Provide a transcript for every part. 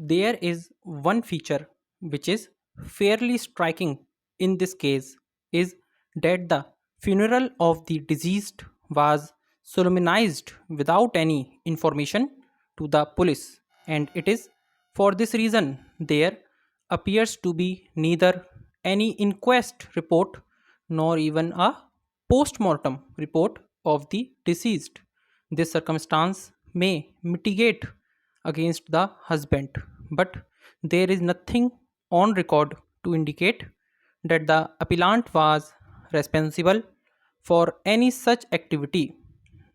There is one feature which is fairly striking in this case is that the funeral of the deceased was solemnized without any information to the police, and it is for this reason there appears to be neither any inquest report nor even a post-mortem report of the deceased. This circumstance may mitigate against the husband, but there is nothing on record to indicate that the appellant was responsible for any such activity.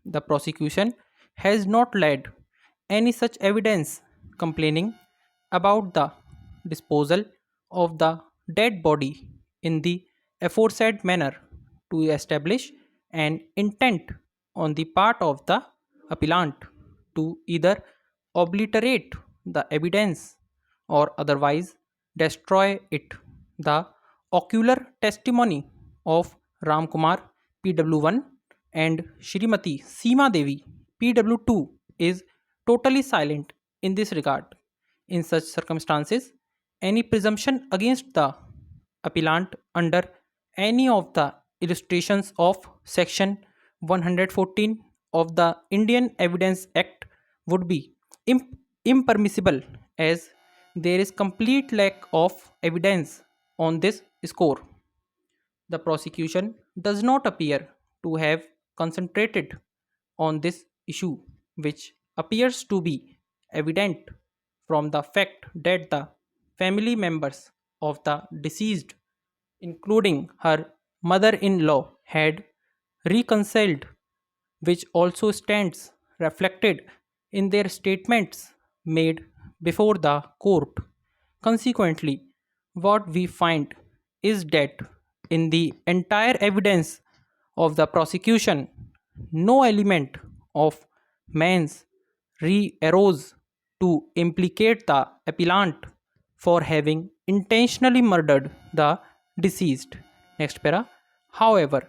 The prosecution has not led any such evidence complaining about the disposal of the dead body in the aforesaid manner to establish an intent on the part of the appellant to either obliterate the evidence or otherwise destroy it. The ocular testimony of Ramkumar PW1 and Shrimati Seema Devi PW2 is totally silent in this regard. In such circumstances, any presumption against the appellant under any of the illustrations of section 114 of the Indian Evidence Act would be impermissible, as there is complete lack of evidence on this score. The prosecution does not appear to have concentrated on this issue, which appears to be evident from the fact that the family members of the deceased, including her mother in law, had reconciled, which also stands reflected in their statements made before the court. Consequently, what we find is that in the entire evidence of the prosecution, no element of means re arose to implicate the appellant for having intentionally murdered the deceased. Next para. However,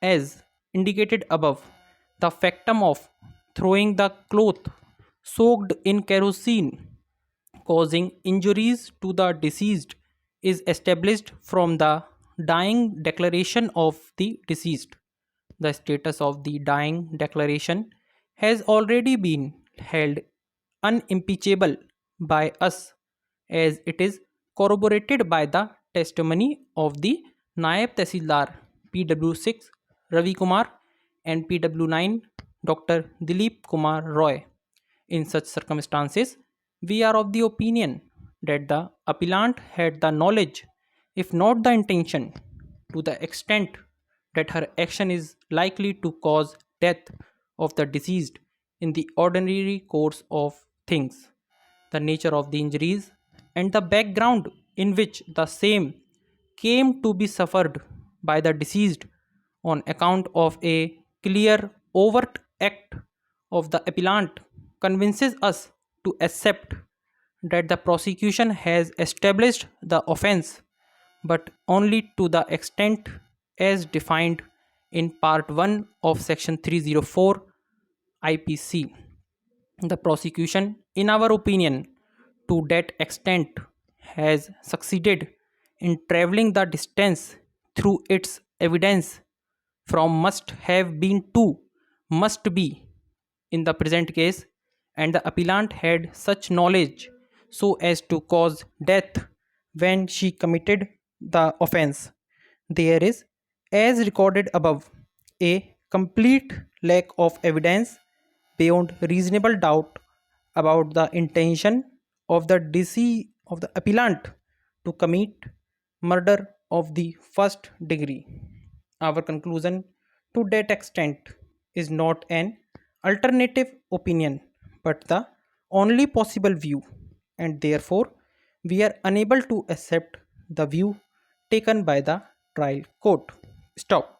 as indicated above, the factum of throwing the cloth soaked in kerosene causing injuries to the deceased is established from the dying declaration of the deceased. The status of the dying declaration has already been held unimpeachable by us, as it is corroborated by the testimony of the Naib Tehsildar PW6 Ravi Kumar and PW9 Dr. Dilip Kumar Roy. In such circumstances, we are of the opinion that the appellant had the knowledge, if not the intention, to the extent that her action is likely to cause death of the deceased in the ordinary course of things. The nature of the injuries and the background in which the same came to be suffered by the deceased on account of a clear overt act of the appellant convinces us to accept that the prosecution has established the offense, but only to the extent as defined in part 1 of section 304 IPC. The prosecution, in our opinion, to that extent has succeeded in traveling the distance through its evidence from must have been to must be in the present case, and the appellant had such knowledge so as to cause death when she committed the offense. There is, as recorded above, a complete lack of evidence beyond reasonable doubt about the intention of the deceased of the appellant to commit murder of the first degree. Our conclusion to that extent is not an alternative opinion but the only possible view, and therefore we are unable to accept the view taken by the trial court. Stop.